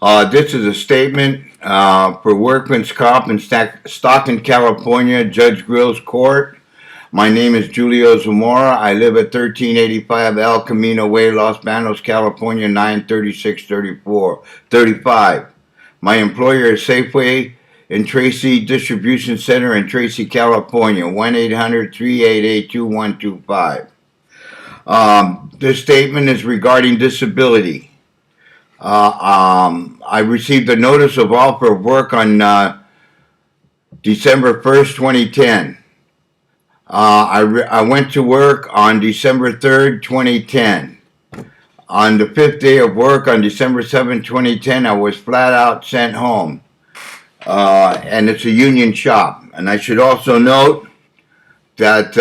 This is a statement for Workman's Comp in Stockton, California, Judge Grill's Court. My name is Julio Zamora. I live at 1385 El Camino Way, Los Banos, California, 93635. My employer is Safeway in Tracy Distribution Center in Tracy, California, 1-800-388-2125. This statement is regarding disability. I received a notice of offer of work on December 1st, 2010. I went to work on December 3rd, 2010. On the fifth day of work on December 7th, 2010, I was flat out sent home. And it's a union shop. And I should also note that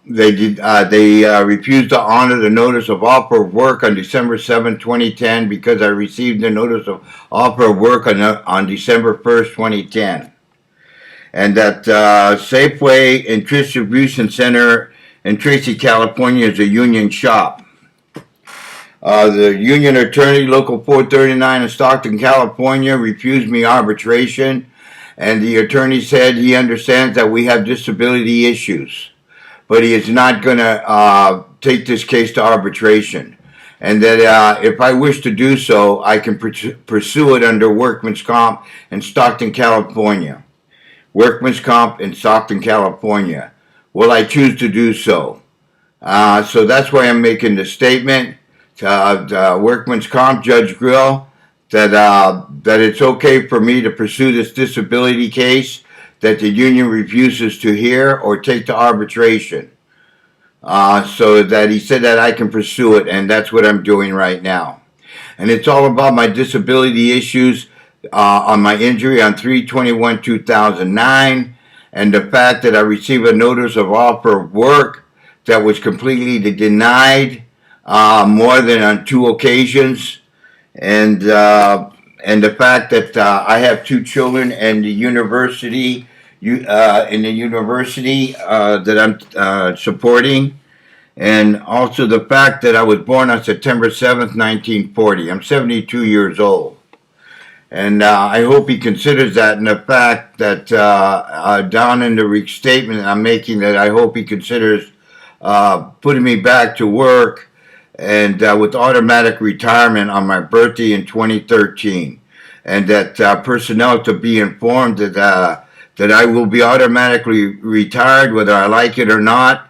they refused to honor the notice of offer of work on December 7th, 2010 because I received the notice of offer of work on December 1st, 2010. And that Safeway and Distribution Center in Tracy, California is a union shop. The union attorney, Local 439 in Stockton, California, refused me arbitration. And the attorney said he understands that we have disability issues, but he is not going to take this case to arbitration. And that if I wish to do so, I can pursue it under Workman's Comp in Stockton, California. Workman's Comp in Stockton, California. Will I choose to do so? So that's why I'm making the statement to Workman's Comp, Judge Grill, that it's okay for me to pursue this disability case that the union refuses to hear or take to arbitration. So that he said that I can pursue it, and that's what I'm doing right now. And it's all about my disability issues on my injury on 3/21/2009, and the fact that I received a notice of offer of work that was completely denied more than on 2 occasions. And the fact that I have 2 children and the university that I'm supporting, and also the fact that I was born on September 7th, 1940. I'm 72 years old, and I hope he considers that, and the fact that down in the statement that I'm making, that I hope he considers putting me back to work and with automatic retirement on my birthday in 2013, and that personnel to be informed that I will be automatically retired whether I like it or not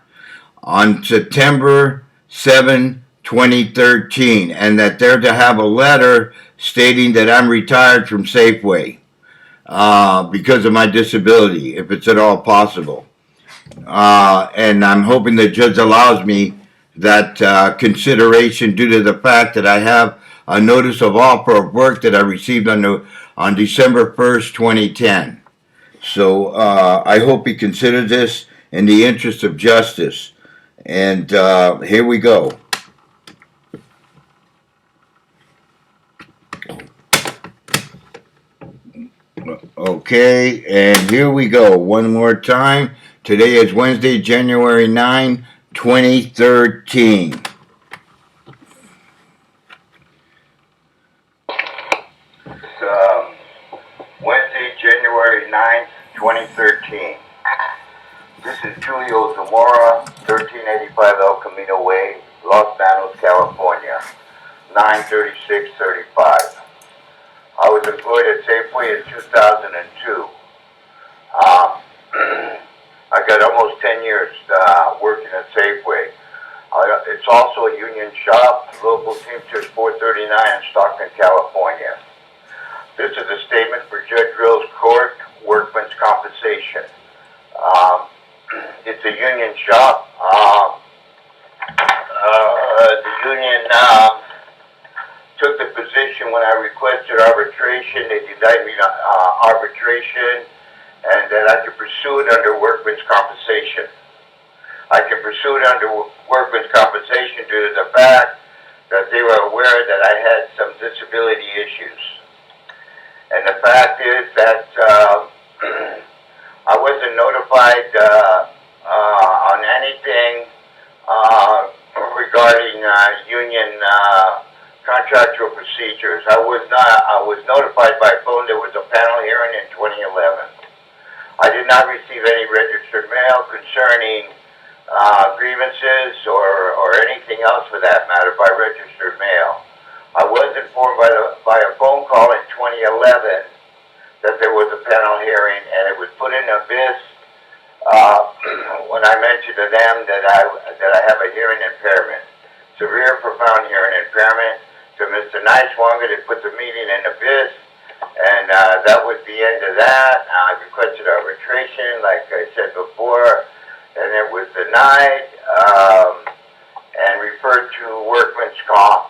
on September 7, 2013, and that they're to have a letter stating that I'm retired from Safeway because of my disability, if it's at all possible. And I'm hoping the judge allows me that consideration due to the fact that I have a notice of offer of work that I received on December 1st, 2010. So I hope he considers this in the interest of justice. And here we go. Okay, and here we go. One more time. Today is Wednesday, January 9, 2013. Wednesday, January 9th, 2013. This is Julio Zamora, 1385 El Camino Way, Los Banos, California, 93635. I was employed at Safeway in 2002. I got almost 10 years working at Safeway. It's also a union shop, Local Teamsters 439 in Stockton, California. This is a statement for Judge Grill's Court, Workman's Compensation. It's a union shop. The union took the position when I requested arbitration. They denied me arbitration, and that I could pursue it under Workman's Compensation. I can pursue it under Workman's Compensation due to the fact that they were aware that I had some disability issues. And the fact is that I wasn't notified on anything regarding union contractual procedures. I was notified by phone there was a panel hearing in 2011. I did not receive any registered mail concerning grievances or anything else for that matter by registered mail. I was informed by a phone call in 2011 that there was a panel hearing, and it was put in abyss when I mentioned to them that I have a hearing impairment, severe, profound hearing impairment. So Mr. Niswonger, they put the meeting in abyss, and that was the end of that. I requested arbitration, like I said before, and it was denied and referred to workman's comp.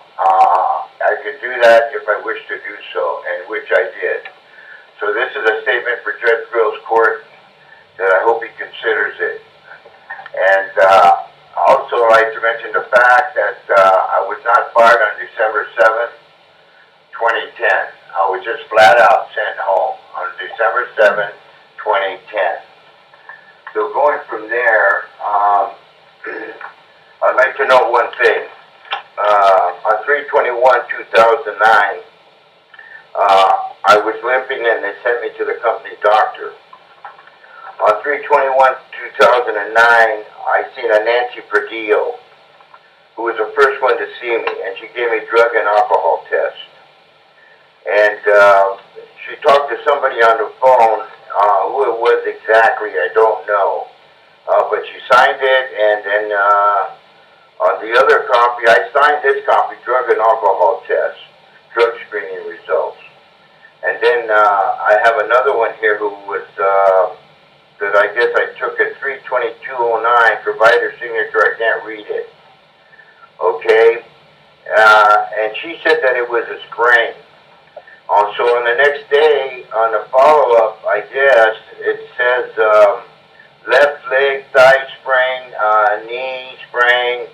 I could do that if I wish to do so, and which I did. So this is a statement for Judge Grill's court that I hope he considers it. And also I'd like to mention the fact that I was not fired on December 7th, 2010. I was just flat out sent home on December 7th, 2010. So going from there, I'd like to know one thing. On 3/21/2009, I was limping and they sent me to the company doctor. On 3/21/2009, I seen a Nancy Perdillo, who was the first one to see me, and she gave me drug and alcohol tests. And she talked to somebody on the phone. Who it was exactly, I don't know. But she signed it, and then on the other copy, I signed this copy, drug and alcohol tests, drug screening results. And then I have another one here who was, that I guess I took at 3/22/09, provider signature, I can't read it. Okay, and she said that it was a sprain. So on the next day, on the follow-up, I guess, it says left leg, thigh sprain, knee sprain,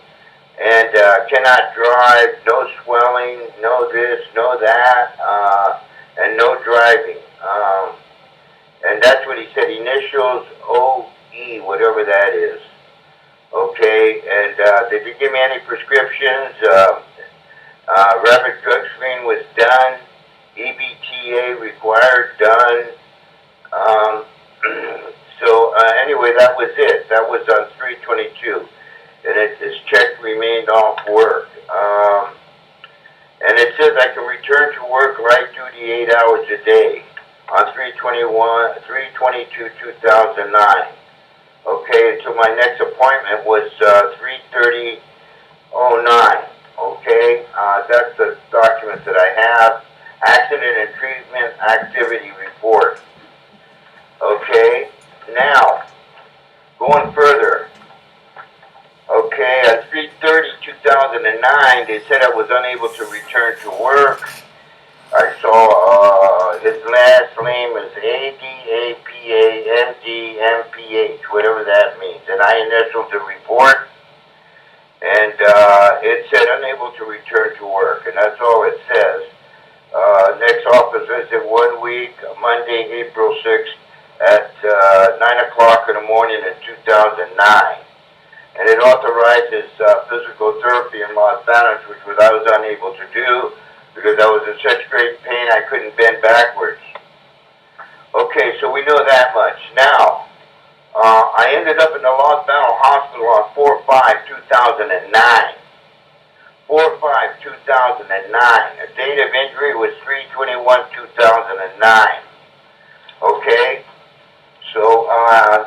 and cannot drive, no swelling, no this, no that, and no driving. And that's what he said, initials OE, whatever that is. Okay, and they didn't give me any prescriptions. Rapid drug screen was done. EBTA required, done. So anyway, that was it. That was on 3/22. And this check remained off work. And it says I can return to work light duty 8 hours a day on 3/22/2009. Okay, until my next appointment was 3/30/09. Okay, that's the document that I have. Accident and treatment activity report. Okay, now, going further. Okay, on 3/30/2009, they said I was unable to return to work. I saw his last name is ADAPAMDMPH, whatever that means. And I initialed the report, and it said unable to return to work, and that's all it says. Next office visit 1 week, Monday, April 6th at 9 o'clock in the morning in 2009. And it authorizes physical therapy in Los Banos, which I was unable to do because I was in such great pain I couldn't bend backwards. Okay, so we know that much. Now, I ended up in the Los Banos Hospital on 4/5/2009. 4/5/2009. The date of injury was 3/21/2009. Okay? So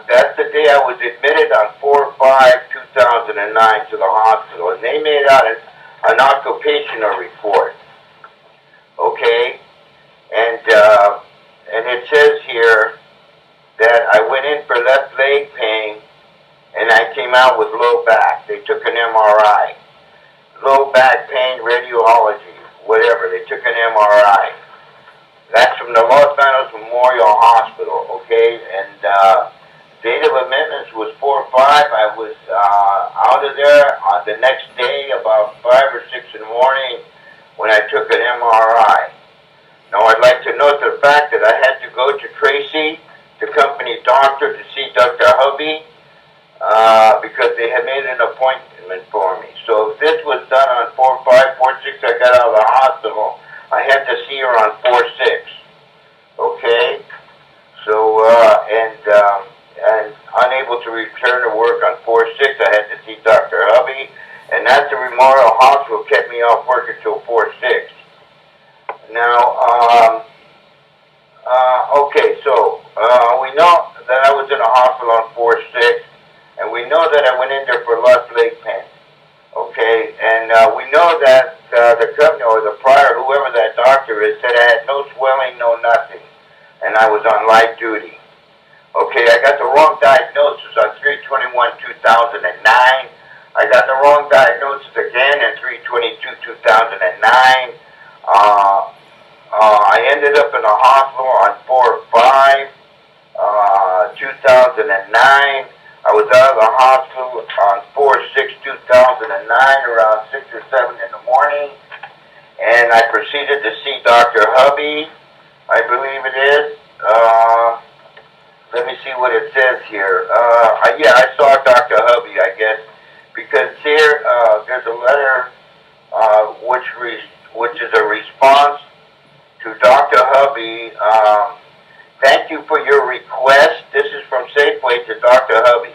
that's the day I was admitted on 4/5/2009 to the hospital. And they made out an occupational report. Okay? And it says here that I went in for left leg pain and I came out with low back. They took an MRI. Low back pain, radiology, whatever. They took an MRI. That's from the Los Banos Memorial Hospital, okay? And date of admittance was 4/5. I was out of there on the next day, about 5 or 6 in the morning, when I took an MRI. Now, I'd like to note the fact that I had to go to Tracy, the company doctor, to see Dr. Hubby. because they had made an appointment for me. So if this was done on 4/5, 4/6, I got out of the hospital, I had to see her on 4/6. Okay? So, and unable to return to work on 4/6, I had to see Dr. Hubby, and that's the Memorial Hospital kept me off work until 4/6. Now, okay, so we know that I was in a hospital on 4/6, and we know that I went in there for left leg pain. Okay, and we know that the company or the prior, whoever that doctor is, said I had no swelling, no nothing, and I was on light duty. Okay, I got the wrong diagnosis on 3/21/2009. I got the wrong diagnosis again in 3/22/2009. I ended up in a hospital on 4/5, 2009. I was out of the hospital on 4/6/2009, around 6 or 7 in the morning, and I proceeded to see Dr. Hubby, I believe it is. Let me see what it says here. Yeah, I saw Dr. Hubby, I guess, because here there's a letter which is a response to Dr. Hubby. Thank you for your request. This is from Safeway to Dr. Hubby.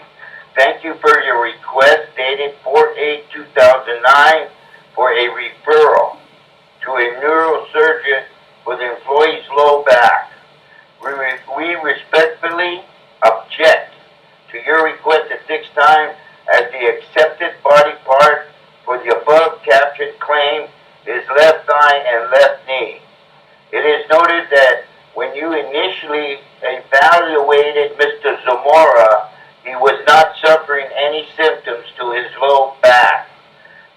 Thank you for your request dated 4/8/2009 for a referral to a neurosurgeon for the employee's low back. We respectfully object to your request at this time, as the accepted body part for the above captioned claim is left thigh and left knee. It is noted that when you initially evaluated Mr. Zamora, he was not suffering any symptoms to his low back.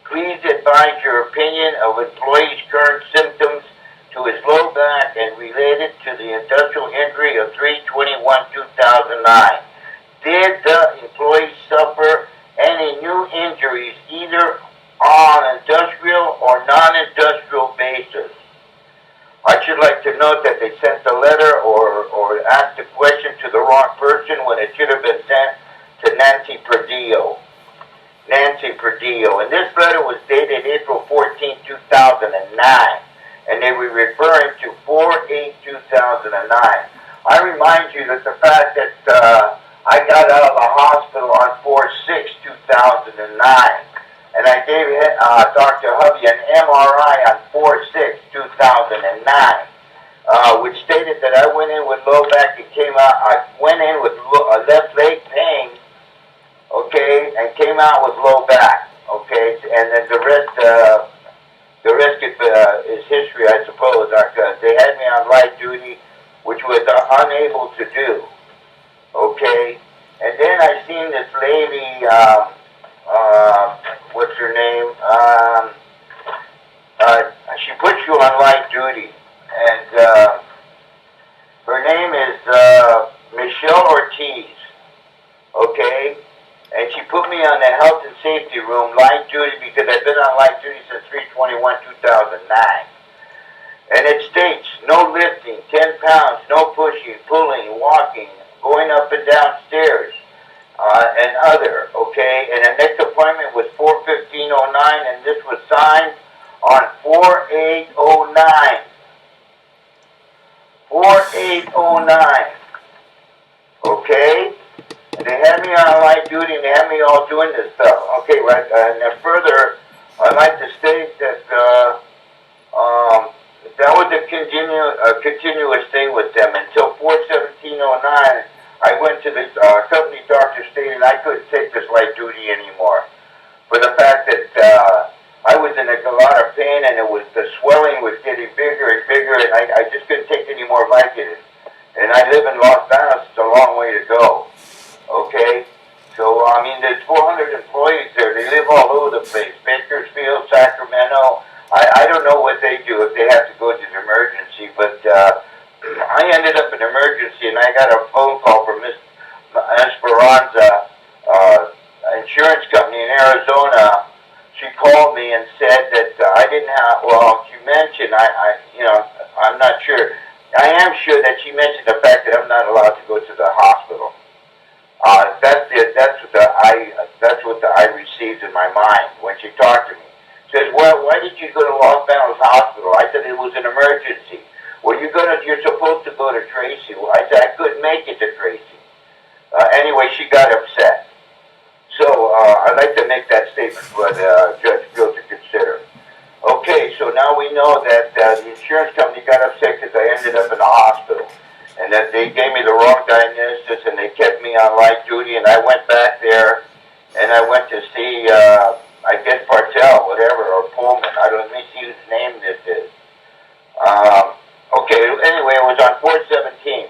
Please advise your opinion of employee's current symptoms to his low back and related to the industrial injury of 3/21/2009. Did the employee suffer any new injuries either on industrial or non-industrial basis? I should like to note that they sent the letter or asked the question to the wrong person when it should have been sent to Nancy Perdillo. Nancy Perdillo. And this letter was dated April 14, 2009. And they were referring to 4/8/2009. I remind you that the fact that I got out of the hospital on 4/6/2009, and I gave Dr. Hubby an MRI on 4/6/2009, which stated that I went in with low back and came out. I went in with left leg pain, okay, and came out with low back, okay, and then the rest is history, I suppose. They had me on light duty, which was unable to do, okay. And then I seen this lady, what's her name? She puts you on light duty, and her name is Michelle Ortiz, okay? And she put me on the health and safety room, light duty, because I've been on light duty since 3/21/2009. And it states, no lifting, 10 pounds, no pushing, pulling, walking, going up and down stairs, and other, okay? And the next appointment was 4/15/09, and this was signed on 4/8/09. 4/8/09, okay? And they had me on light duty, and they had me all doing this stuff, okay, right? And then further, I'd like to state that that was a continuous thing with them until 4/17/09. I went to the company doctor stating I couldn't take this light duty anymore, for the fact that I was in a lot of pain, and the swelling was getting bigger and bigger, and I just couldn't take any more Vicodin. And I live in Los Angeles; it's a long way to go. Okay, so I mean, there's 400 employees there. They live all over the place: Bakersfield, Sacramento. I don't know what they do if they have to go to the emergency, but I ended up in emergency, and I got a phone call from Miss Esperanza Insurance Company in Arizona. She called me and said that I didn't have. Well, she mentioned I'm not sure. I am sure that she mentioned the fact that I'm not allowed to go to the hospital. That's what I Well, you're supposed to go to Tracy. Well, I said I couldn't make it to Tracy. Anyway, she got upset. So I'd like to make that statement for Judge Field to consider. Okay, so now we know that the insurance company got upset because I ended up in the hospital, and that they gave me the wrong diagnosis, and they kept me on light duty, and I went back there, and I went to see, I guess Bartell, whatever, or Pullman. I don't, let me see whose name this is. Okay, anyway, it was on 417,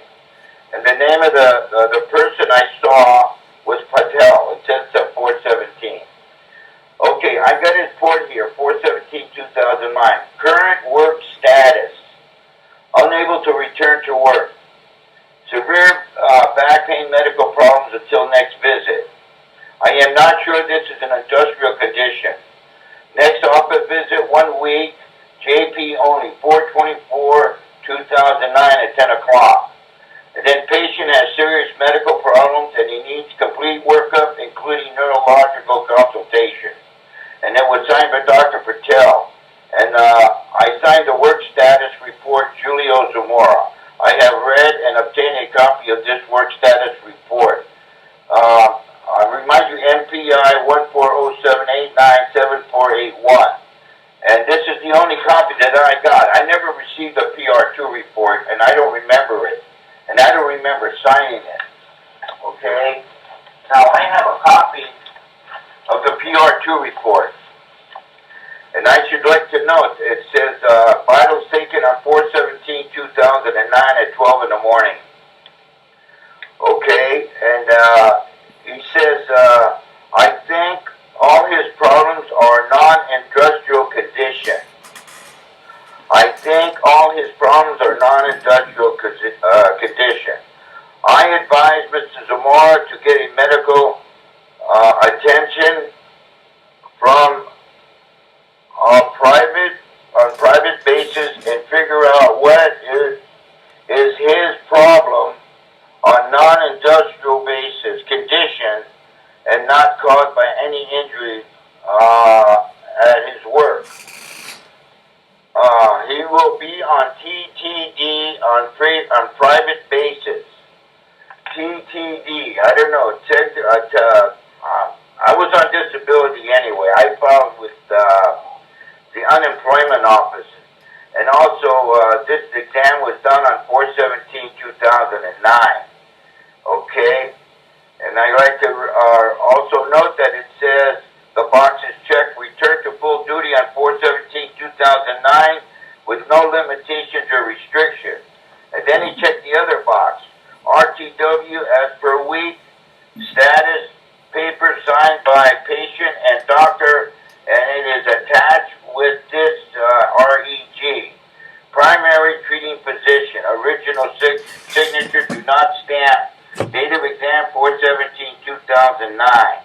and the name of the person I saw was Patel. It says 417. Okay, I got his report here, 4/17/2009. Current work status. Unable to return to work. Severe back pain, medical problems until next visit. I am not sure this is an industrial condition. Next office visit, 1 week, JP only, 4/24/2009 at 10 o'clock. And then patient has serious medical problems and he needs complete workup, including neurological consultation. And it was signed by Dr. Patel. And I signed the work status report, Julio Zamora. I have read and obtained a copy of this work status report. I remind you, MPI 14078974481. And this is the only copy that I got. I never received a PR2 report, and I don't remember it. And I don't remember signing it. Okay? Now, I have a copy of the PR2 report. And I should like to note, it says, vitals taken on 4/17/2009 at 12 in the morning. Okay? And he says, I think all his problems are non-industrial condition. I think all his problems are non-industrial condition. I advise Mr. Zamora to get a medical attention from on private basis and figure out what is his problem on non-industrial basis condition and not caused by any injury at his work. He will be on TTD on private basis. TTD, I don't know. I was on disability anyway. I filed with the unemployment office. And also, this exam was done on 4/17/2009. Okay? And I'd like to also note that it says the box is checked, return to full duty on 4/17/2009 with no limitations or restrictions. And then he checked the other box. RTW as per week, status, paper signed by patient and doctor, and it is attached with this REG. Primary treating physician, original signature, do not stamp. Date of exam 4/17/2009.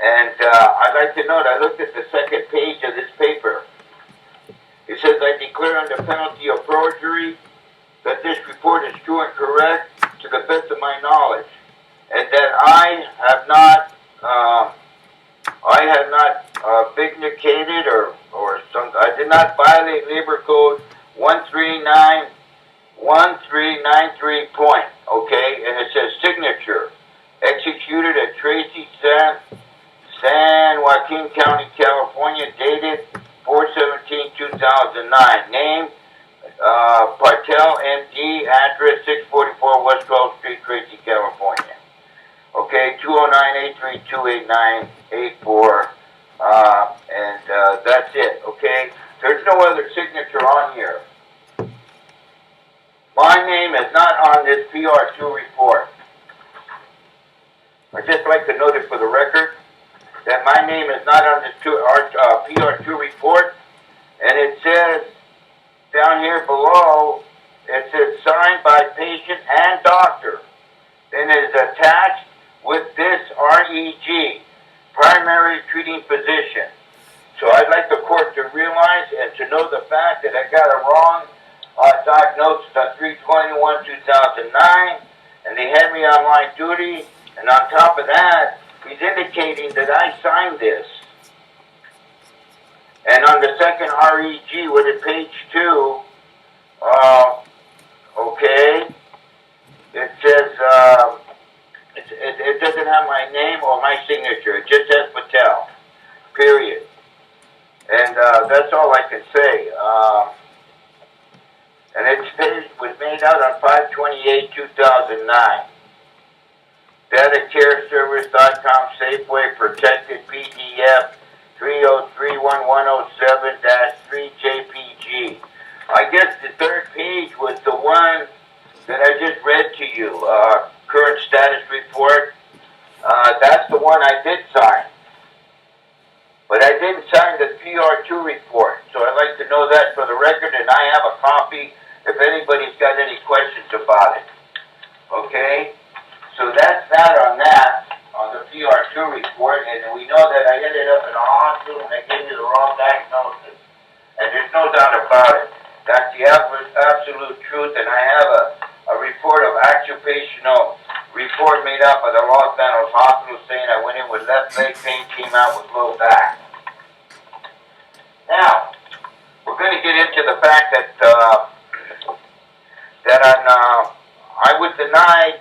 And I'd like to note, I looked at the second page of this paper. It says, I declare under penalty of perjury that this report is true and correct to the best of my knowledge, and that I have not vindicated or I did not violate Labor Code 1393 point, okay, and it says signature, executed at Tracy, San Joaquin County, California, dated 4/17/2009, name, Patel, MD, address 644 West 12th Street, Tracy, California. Okay, 209-832-8984, and that's it, okay? There's no other signature on here. My name is not on this PR2 report. I'd just like to note it for the record that my name is not on this PR2 report, and it says down here below, it says signed by patient and doctor. Then it is attached with this REG, primary treating physician. So I'd like the court to realize and to know the fact that I got a wrong diagnosis on 3/21/2009, and they had me on line duty, and on top of that, he's indicating that I signed this. And on the second REG, with it page 2, my signature. It just says Patel, period. And that's all I can say. And it was made out on 5/28/2009. DataCareService.com Safeway Protected PDF 3031107-3 JPG. I guess the third page was the one that I just read to you, current status report. That's the one I did sign. But I didn't sign the PR2 report, so I'd like to know that for the record, and I have a copy if anybody's got any questions about it. Okay? So that's that, on the PR2 report, and we know that I ended up in a hospital and they gave me the wrong diagnosis. And there's no doubt about it. That's the absolute truth, and I have a report of occupational report made up by the Los Angeles Hospital saying I went in with left leg pain, came out with low back. Now, we're going to get into the fact that I was denied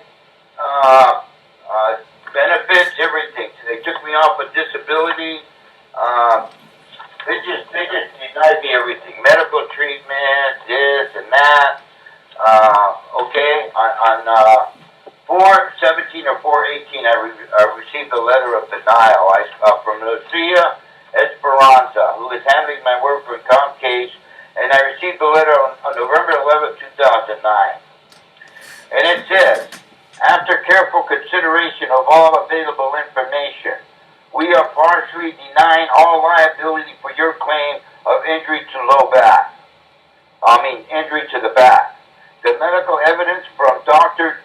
benefits, everything. So they took me off of disability. They just denied me everything. Medical treatment, this and that. Okay, on 4/17 or 4/18, I received a letter of denial from Lucia Esperanza, who is handling my workers' comp case, and I received the letter on November 11, 2009. And it says, after careful consideration of all available information, we are partially denying all liability for your claim of injury to injury to the back. The medical evidence from Dr.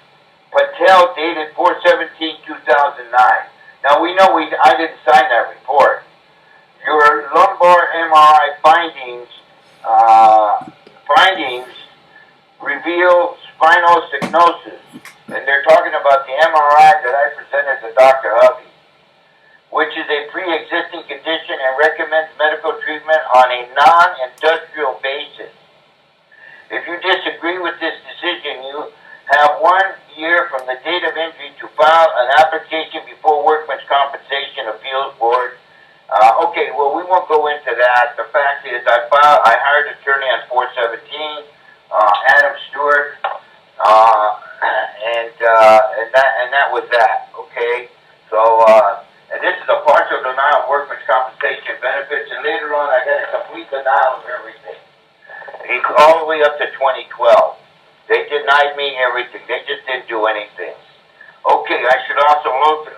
Patel dated 4/17/2009. Now we know I didn't sign that report. Your lumbar MRI findings reveal spinal stenosis, and they're talking about the MRI that I presented to Dr. Hubby, which is a pre-existing condition and recommends medical treatment on a non-industrial basis. If you disagree with this decision, you have 1 year from the date of injury to file an application before Workmen's Compensation Appeals Board. Okay, well, we won't go into that. The fact is, I hired an attorney on 4/17, Adam Stewart, and that was that. Okay, so and this is a partial denial of workmen's compensation benefits, and later on, I got a complete denial of everything, all the way up to 2012. They denied me everything. They just didn't do anything. Okay, I should also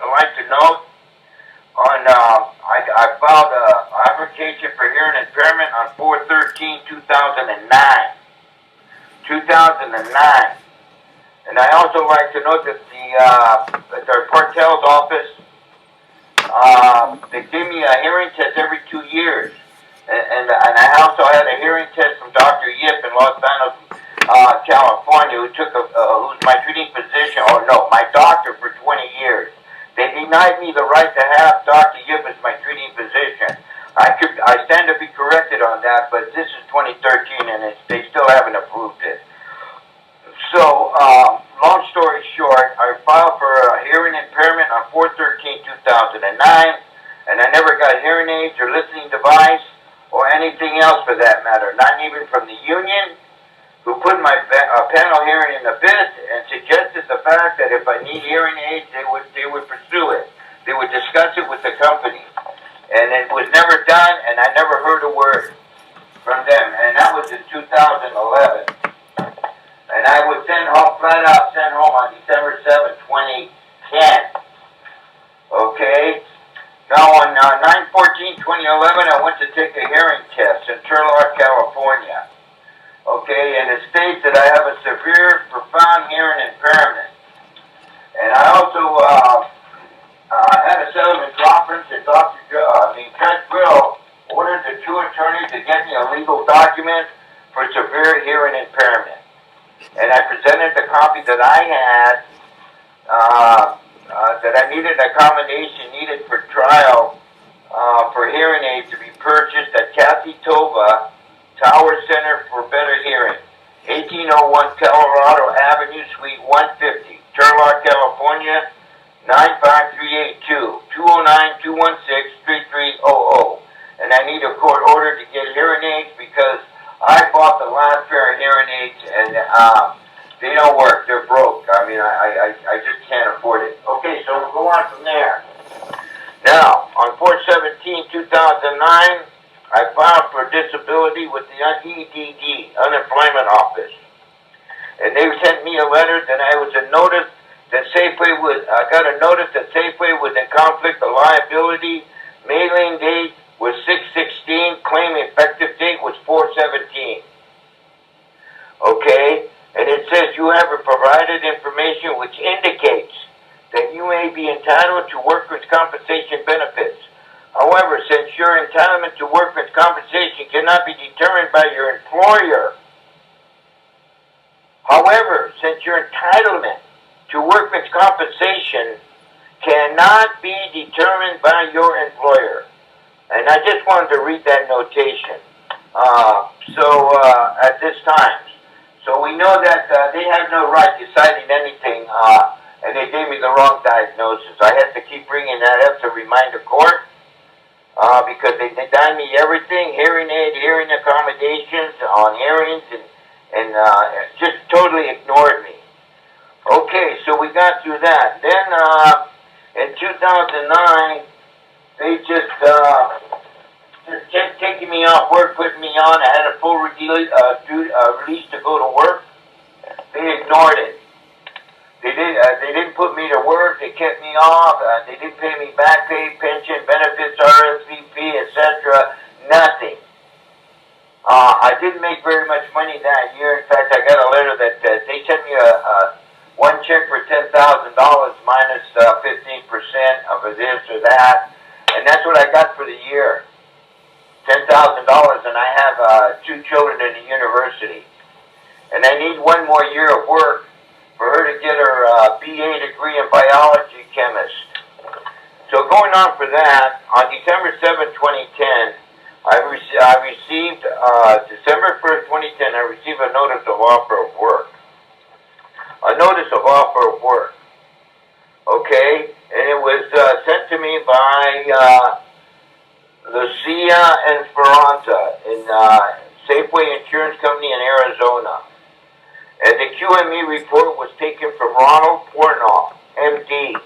like to note I filed an application for hearing impairment on 4/13/2009. 2009. And I also like to note that the Partel's office, they give me a hearing test every 2 years. And I also had a hearing test from Dr. Yip in Los Angeles, California, who's my treating physician, my doctor for 20 years. They denied me the right to have Dr. Yip as my treating physician. I stand to be corrected on that, but this is 2013 and they still haven't approved it. So, long story short, I filed for a hearing impairment on 4/13/2009, and I never got hearing aids or listening device or anything else for that matter, not even from the union, who put my panel hearing in the bid and suggested the fact that if I need hearing aids, they would pursue it. They would discuss it with the company. And it was never done, and I never heard a word from them. And that was in 2011. And I was sent home on December 7, 2010. Okay? Now on 9/14/2011, I went to take a hearing test in Turlock, California. Okay, and it states that I have a severe, profound hearing impairment. And I also had a settlement conference, and Judge Brill ordered the two attorneys to get me a legal document for severe hearing impairment. And I presented the copy that I had, that I needed a accommodation needed for trial for hearing aids to be purchased at Kathy Tova Tower Center for Better Hearing, 1801 Colorado Avenue, Suite 150, Turlock, California, 95382 209-216-3300. And I need a court order to get hearing aids because I bought the last pair of hearing aids and they don't work. They're broke. I mean, I just can't afford it. Okay, so we'll go on from there. Now, on 4/17/2009, I filed for disability with the EDD, Unemployment Office. And they sent me a letter that I was a notice that Safeway was, I got a notice that Safeway was in conflict of liability. Mailing date was 6/16. Claim effective date was 4/17. Okay? And it says you have provided information which indicates that you may be entitled to workers' compensation benefits. However, since your entitlement to workers' compensation cannot be determined by your employer, however, since your entitlement to workers' compensation cannot be determined by your employer. And I just wanted to read that notation. At this time. So we know that they have no right deciding anything, and they gave me the wrong diagnosis. I have to keep bringing that up to remind the court, because they denied me everything, hearing aid, hearing accommodations on hearings, and just totally ignored me. Okay, so we got through that. Then in 2009, they just taking me off work, putting me on. I had a full release to go to work. They ignored it. They didn't put me to work. They kept me off. They didn't pay me back pay, pension, benefits, RSVP, etc. Nothing. I didn't make very much money that year. In fact, I got a letter that they sent me one check for $10,000 minus 15% of this or that, and that's what I got for the year. $10,000, and I have 2 children in the university, and I need 1 more year of work for her to get her BA degree in biology chemist. So going on for that, on December 7, 2010, I received, December 1st, 2010, I received a notice of offer of work. A notice of offer of work. Okay? And it was sent to me by Lucia and Esperanza in Safeway Insurance Company in Arizona. And the QME report was taken from Ronald Pornoff, MD.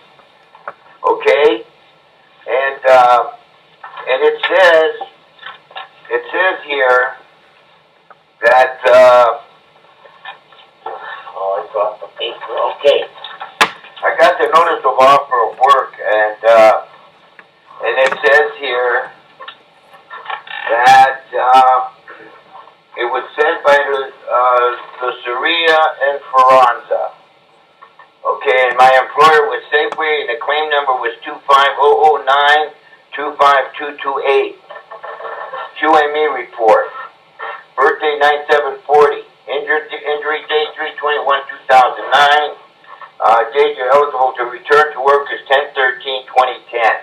Okay? And it says here that, I got the paper, okay. I got the notice of offer of work, and it says here that it was sent by Luceria and Ferranza. Okay, and my employer was Safeway, and the claim number was 25009-25228. QME report. Birthday 9740. Injury date 3/21/2009. Date you're eligible to return to work is 10/13/2010.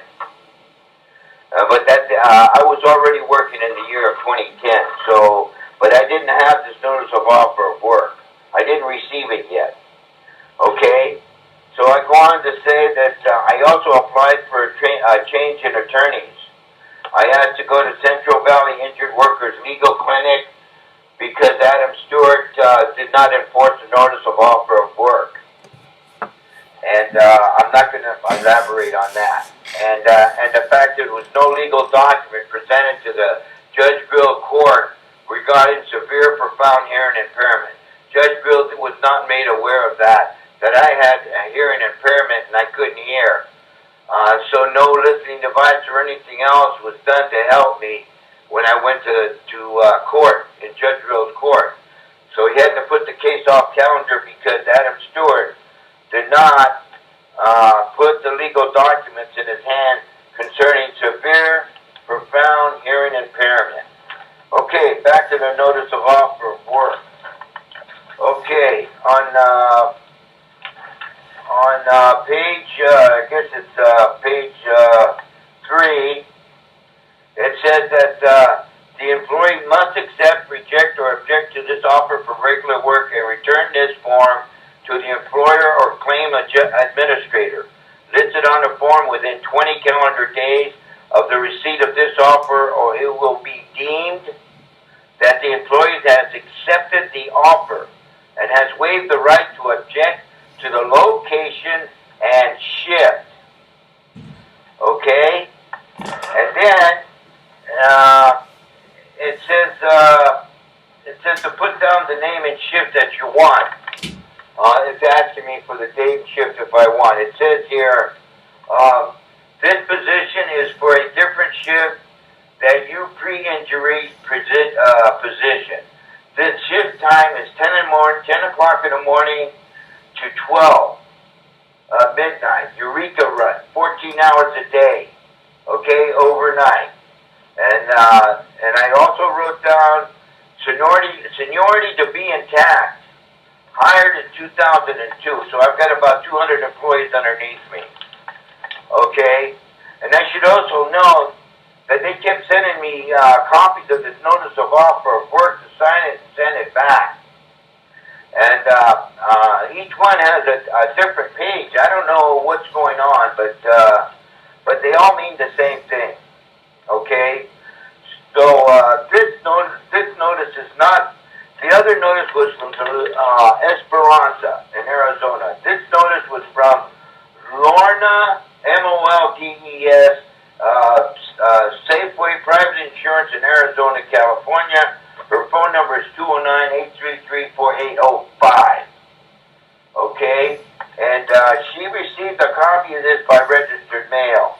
But that I was already working in the year of 2010. So, but I didn't have this notice of offer of work. I didn't receive it yet. Okay. So I go on to say that I also applied for a change in attorneys. I had to go to Central Valley Injured Workers Legal Clinic because Adam Stewart did not enforce the notice of offer of work. And I'm not going to elaborate on that. And the fact that there was no legal document presented to the Judge Brill court regarding severe profound hearing impairment. Judge Brill was not made aware of that I had a hearing impairment and I couldn't hear. So no listening device or anything else was done to help me when I went to court, in Judge Brill's court. So he had to put the case off calendar because Adam Stewart did not put the legal documents in his hand concerning severe, profound hearing impairment. Okay, back to the notice of offer of work. Okay, on page, I guess it's page 3, it says that the employee must accept, reject, or object to this offer for regular work and return this form to the employer or claim administrator. listed on the form within 20 calendar days of the receipt of this offer, or it will be deemed that the employee has accepted the offer and has waived the right to object to the location and shift. Okay? And then it says to put down the name and shift that you want. It's asking me for the date and shift if I want. It says here, this position is for a different shift that you pre-injury position. This shift time is 10 o'clock in the morning to 12 midnight. Eureka run, 14 hours a day. Okay, overnight. And I also wrote down seniority to be intact. Hired in 2002, so I've got about 200 employees underneath me. Okay? And I should also know that they kept sending me copies of this notice of offer of work to sign it and send it back. And each one has a different page. I don't know what's going on, but they all mean the same thing. Okay? So this notice is not. The other notice was from Esperanza in Arizona. This notice was from Lorna, Moldes, Safeway Private Insurance in Arizona, California. Her phone number is 209-833-4805. Okay? And she received a copy of this by registered mail.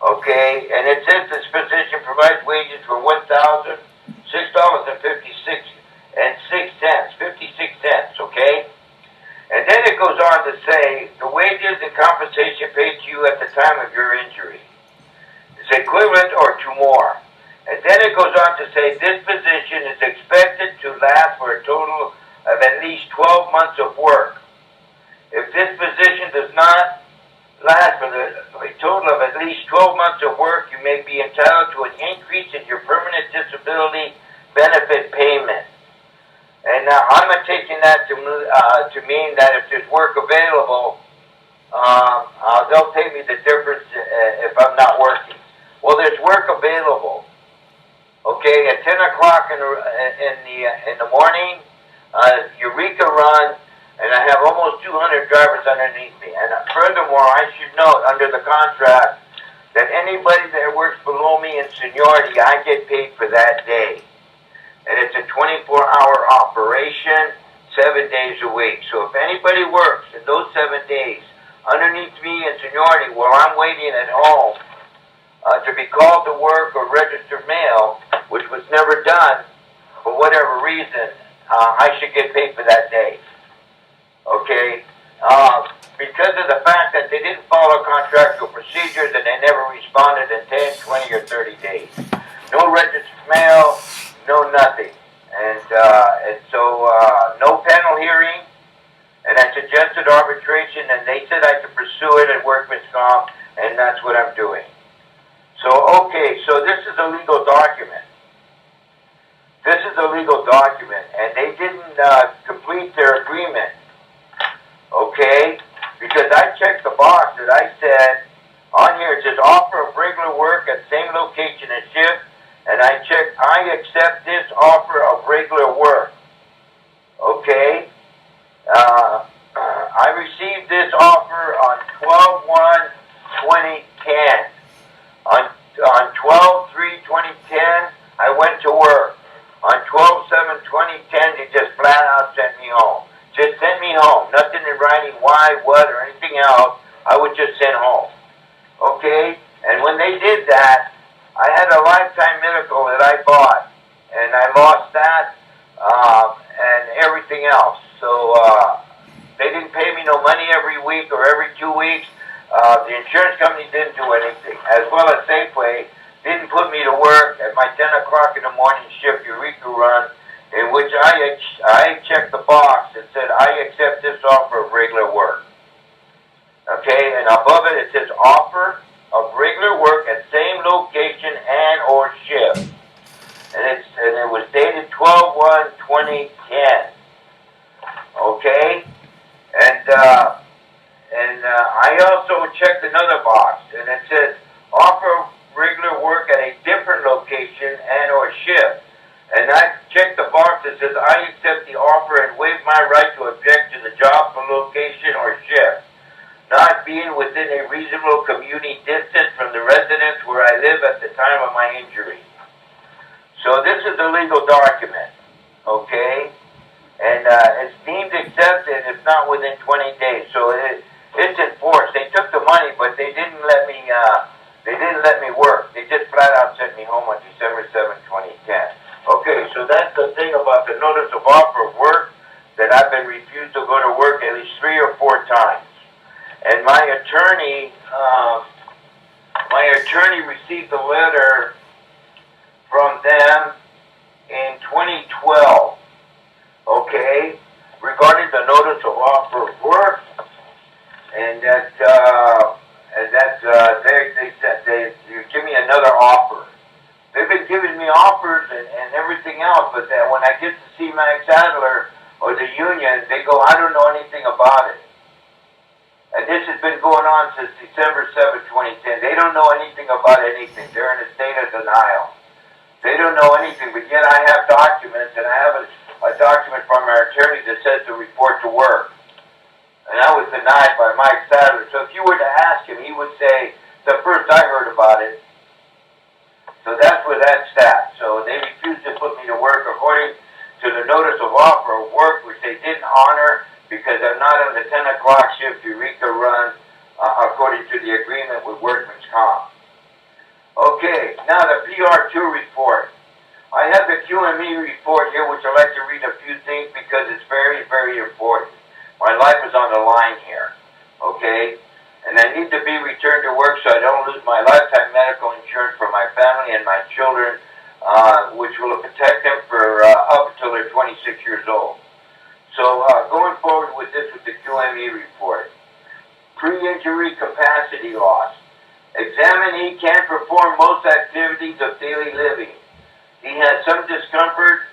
Okay? And it says this position provides wages for $1,006.56, okay? And then it goes on to say, the wages and compensation paid to you at the time of your injury is equivalent or to more. And then it goes on to say, this position is expected to last for a total of at least 12 months of work. If this position does not last for a total of at least 12 months of work, you may be entitled to an increase in your permanent disability benefit payment. And I'm taking that to mean that if there's work available, they'll pay me the difference if I'm not working. Well, there's work available. Okay, at 10 o'clock in the morning, Eureka run, and I have almost 200 drivers underneath me. And furthermore, I should note under the contract that anybody that works below me in seniority, I get paid for that day. And it's a 24-hour operation, 7 days a week. So if anybody works in those 7 days underneath me in seniority while I'm waiting at home to be called to work or registered mail, which was never done for whatever reason, I should get paid for that day. Okay? Because of the fact that they didn't follow contractual procedures and they never responded in 10, 20, or 30 days. No registered mail, no nothing. And so no panel hearing, and I suggested arbitration, and they said I could pursue it at workman's comp, and that's what I'm doing. So, okay, so this is a legal document. This is a legal document, and they didn't complete their agreement. Okay? Because I checked the box that I said, on here it says offer of regular work at same location and shift, and I checked, I accept this offer of regular work. Okay? I received this offer on 12/1/2010. On 12/3/2010, I went to work. On 12/7/2010, they just flat out sent me home. Just send me home. Nothing in writing why, what, or anything else. I was just sent home. Okay? And when they did that, I had a lifetime medical that I bought. And I lost that and everything else. So they didn't pay me no money every week or every 2 weeks. The insurance company didn't do anything. As well as Safeway didn't put me to work at my 10 o'clock in the morning shift Eureka run, in which I checked the box and said, I accept this offer of regular work. Okay, and above it, it says offer of regular work at same location and or shift. And it was dated 12/1/2010. Okay? And I also also checked another box, and it says, offer regular work at a different location and or shift. And I checked the box that says, I accept the offer and waive my right to object to the job for location or shift, not being within a reasonable commuting distance from the residence where I live at the time of my injury. So this is a legal document, okay? And it's deemed accepted if not within 20 days. So it's enforced. They took the money, but they didn't let me. They didn't let me work. They just flat out sent me home on December 7, 2010. Okay, so that's the thing about the notice of offer of work, that I've been refused to go to work at least 3 or 4 times. And my attorney received a letter from them in 2012. Okay, regarding the notice of offer of work, and that they said you give me another offer. They've been giving me offers and everything else, but then when I get to see Max Adler or the union, they go, I don't know anything about it. And this has been going on since December 7, 2010. They don't know anything about anything. They're in a state of denial. They don't know anything, but yet I have documents, and I have a document from our attorney that says to report to work. And I was denied by Mike Sadler. So if you were to ask him, he would say, the first I heard about it. So that's where that's at. So they refused to put me to work according to the notice of offer of work, which they didn't honor because I'm not on the 10 o'clock shift Eureka run according to the agreement with Workman's Comp. Okay, now the PR2 report. I have the QME report here, which I'd like to read a few things because it's very, very important. My life is on the line here, okay? And I need to be returned to work so I don't lose my lifetime medical insurance for my family and my children, which will protect them for up until they're 26 years old. So going forward with this, with the QME report. Pre-injury capacity loss. Examinee can't perform most activities of daily living. He has some discomfort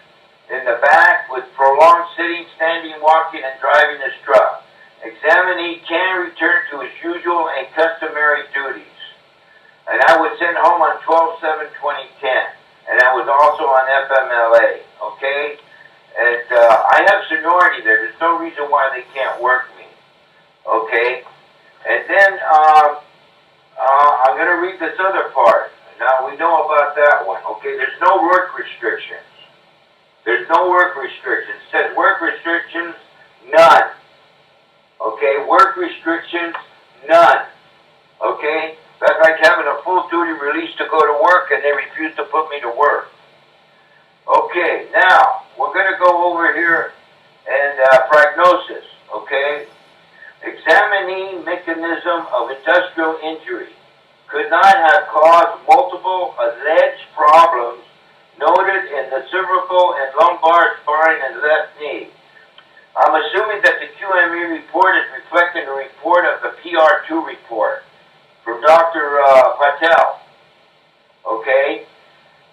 in the back with prolonged sitting, standing, walking, and driving his truck. Examinee can return to his usual and customary duties. And I was sent home on 12/7/2010, and I was also on FMLA, okay? And I have seniority there. There's no reason why they can't work me, okay? And then I'm going to read this other part. Now, we know about that one, okay? There's no work restrictions. There's no work restrictions. It says work restrictions, none. Okay, work restrictions, none. Okay? That's like having a full duty release to go to work and they refuse to put me to work. Okay, now, we're going to go over here and prognosis, okay? Examining mechanism of industrial injury could not have caused multiple alleged problems noted in the cervical and lumbar spine and left knee. I'm assuming that the QME report is reflecting the report of the PR2 report from Dr. Patel. Okay?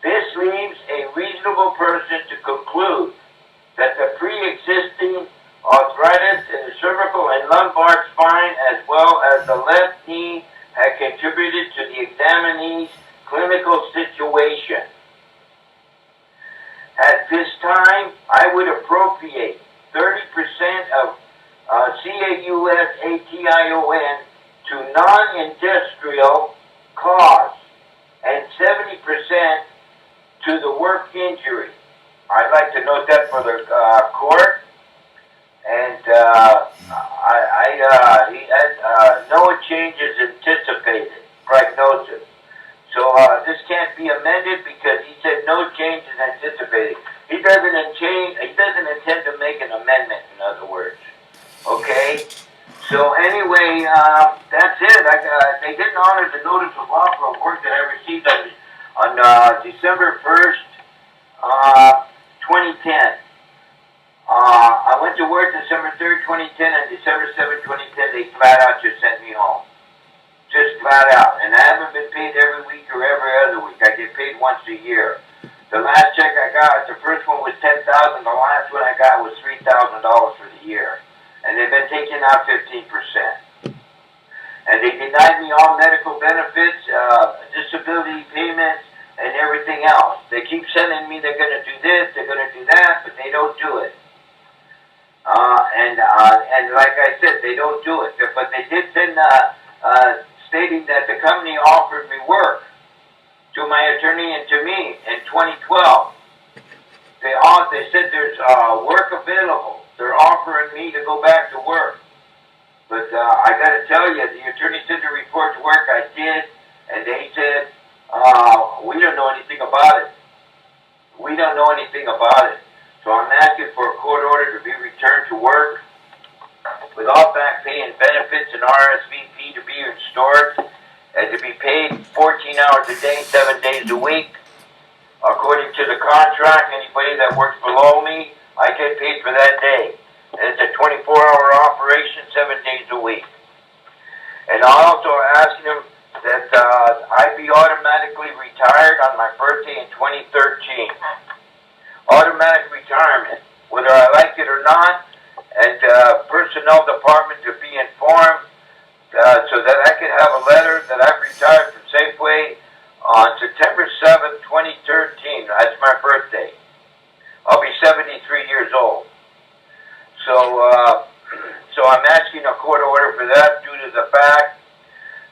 This leaves a reasonable person to conclude that the pre-existing arthritis in the cervical and lumbar spine as well as the left knee had contributed to the examinee's clinical situation. At this time, I would appropriate 30% of CAUSATION to non-industrial cause and 70% to the work injury. I'd like to note that for the court. And he had no changes anticipated, prognosis. So this can't be amended because he said no changes anticipated. He doesn't intend to make an amendment, in other words. Okay? So anyway, that's it. They didn't honor the notice of offer of work that I received on December 1st, 2010. I went to work December 3rd, 2010, and December 7th, 2010, they flat out just sent me home. Just flat out. And I haven't been paid every week or every other week. I get paid once a year. The last check I got, the first one was $10,000. The last one I got was $3,000 for the year. And they've been taking out 15%. and they denied me all medical benefits, disability payments, and everything else. They keep sending me they're going to do this, they're going to do that, but they don't do it. And like I said, they don't do it. But they did send stating that the company offered me work to my attorney and to me in 2012. They said there's work available. They're offering me to go back to work. But I got to tell you, the attorney said to report to work. I did, and they said, we don't know anything about it. We don't know anything about it. So I'm asking for a court order to be returned to work with all back pay and benefits and RSVP to be restored and to be paid 14 hours a day, 7 days a week. According to the contract, anybody that works below me, I get paid for that day. And it's a 24-hour operation, 7 days a week. And I also asking them that I be automatically retired on my birthday in 2013. Automatic retirement, whether I like it or not, and personnel department to be informed so that I can have a letter that I've retired from Safeway on September 7th, 2013. That's my birthday. I'll be 73 years old. So I'm asking a court order for that due to the fact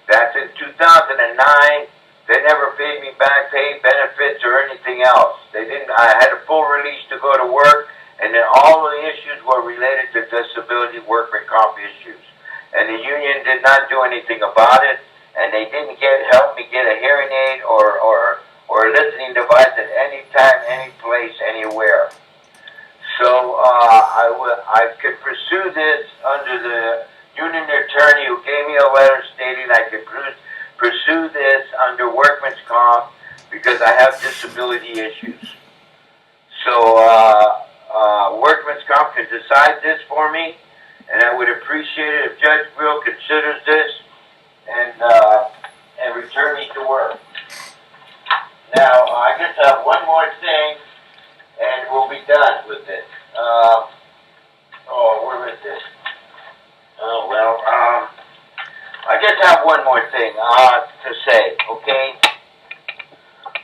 that in 2009, they never paid me back pay, benefits, or anything else. They didn't. I had a full release to go to work, and then all of the issues were related to disability workman comp issues. And the union did not do anything about it, and they didn't help me get a hearing aid or a listening device at any time, any place, anywhere. So I could pursue this under the union attorney who gave me a letter stating I could pursue this under workman's comp because I have disability issues. So workman's comp can decide this for me, and I would appreciate it if Judge Brill considers this and return me to work. Now, I guess I have one more thing, and we'll be done with it. Where is this? I just have one more thing to say, okay?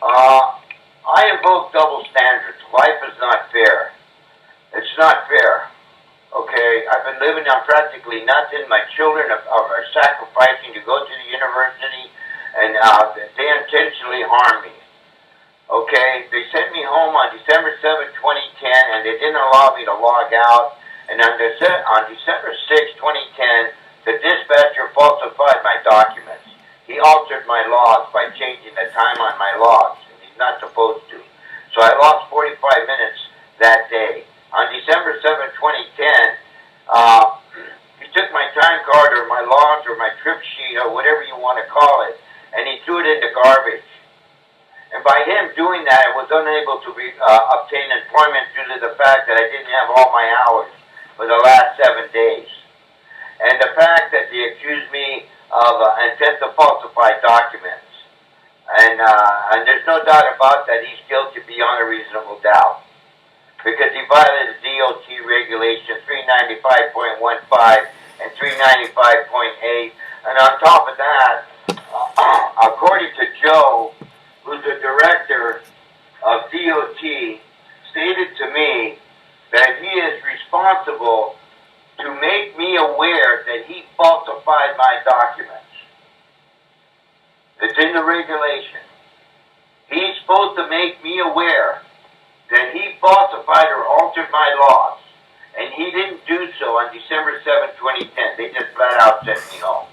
I invoke double standards. Life is not fair. It's not fair, okay? I've been living on practically nothing. My children are sacrificing to go to the university, and they intentionally harm me, okay? They sent me home on December 7, 2010, and they didn't allow me to log out. And on December 6, 2010, the dispatcher falsified my documents. He altered my logs by changing the time on my logs, and he's not supposed to. So I lost 45 minutes that day. On December 7, 2010, he took my time card or my logs or my trip sheet or whatever you want to call it, and he threw it in the garbage. And by him doing that, I was unable to obtain employment due to the fact that I didn't have all my hours for the last 7 days. And the fact that they accused me of intent to falsify documents. And there's no doubt about that he's guilty beyond a reasonable doubt. Because he violated DOT regulation 395.15 and 395.8. And on top of that, according to Joe, who's the director of DOT, stated to me that he is responsible to make me aware that he falsified my documents. It's in the regulation. He's supposed to make me aware that he falsified or altered my logs. And he didn't do so on December 7, 2010. They just flat out sent me home.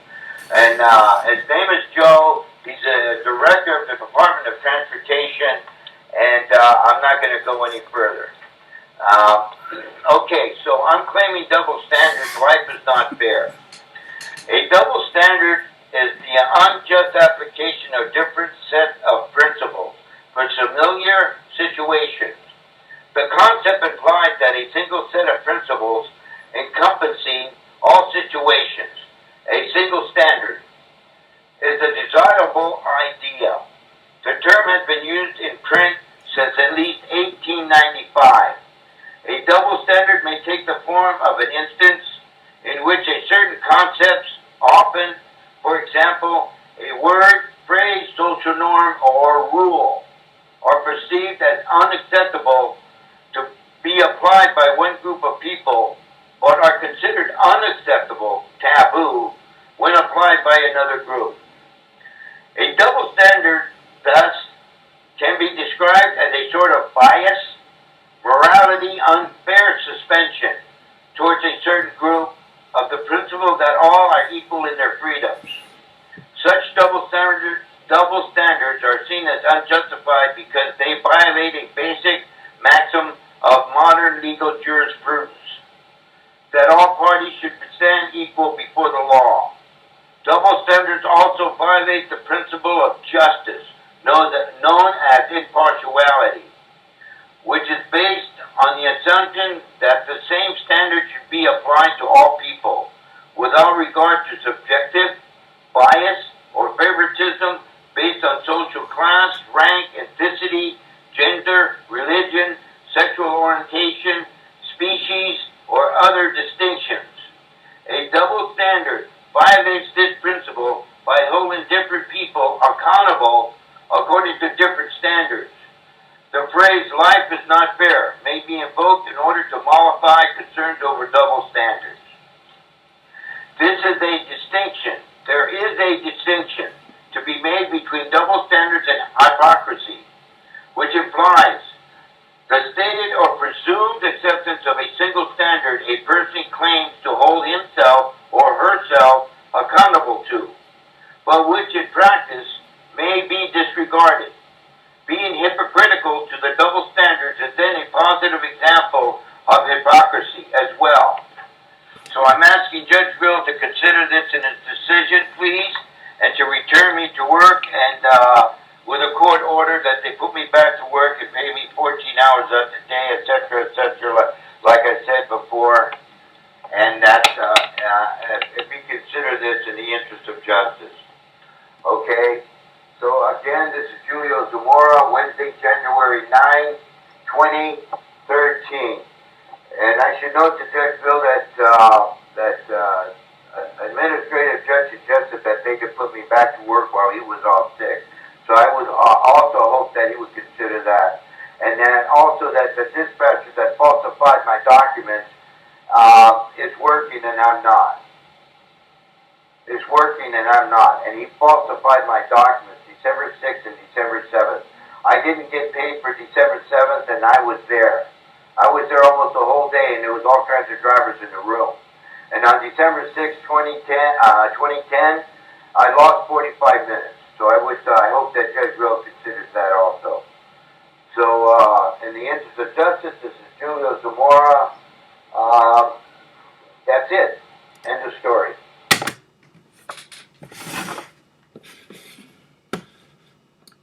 And his name is Joe. He's a director of the Department of Transportation. And I'm not going to go any further. Okay, so I'm claiming double standards. Life is not fair. A double standard is the unjust application of different set of principles for familiar situations. The concept implies that a single set of principles encompassing all situations, a single standard, is a desirable idea. The term has been used in print since at least 1895. A double standard may take the form of an instance in which a certain concept, often For example, a word, phrase, social norm, or rule are perceived as unacceptable to be applied by one group of people, but are considered unacceptable, taboo, when applied by another group. A double standard, thus, can be described as a sort of bias, morality, unfair suspension towards a certain group of the principle that all are equal in their freedoms. Such double standards are seen as unjustified because they violate a basic maxim of modern legal jurisprudence, that all parties should stand equal before the law. Double standards also violate the principle of justice, known as impartiality, which is based on the assumption that the same standard should be applied to all people, without regard to subjective bias or favoritism based on social class, rank, ethnicity, gender, religion, sexual orientation, species, or other distinctions. A double standard violates this principle by holding different people accountable according to different standards. The phrase "life is not fair" may be invoked in order to mollify concerns over double standards. This is a distinction. There is a distinction to be made between double standards and hypocrisy, which implies the stated or presumed acceptance of a single standard a person claims to hold himself or herself accountable to, but which in practice may be disregarded. Being hypocritical to the double standards is then a positive example of hypocrisy as well. So I'm asking Judge Bill to consider this in his decision, please, and to return me to work, and with a court order that they put me back to work and pay me 14 hours a day, etc., like I said before, and that if you consider this in the interest of justice. Okay? So again, this is Julio Zamora, Wednesday, January 9, 2013. And I should note to Judge Bill that administrative judge suggested that they could put me back to work while he was off sick. So I would also hope that he would consider that. And then also that the dispatcher that falsified my documents is working and I'm not. Is working and I'm not. And he falsified my documents December 6th and December 7th. I didn't get paid for December 7th and I was there. I was there almost the whole day and there was all kinds of drivers in the room. And on December 6th, 2010, I lost 45 minutes. So I hope that Judge Will considers that also. So in the interest of justice, this is Julio Zamora. That's it.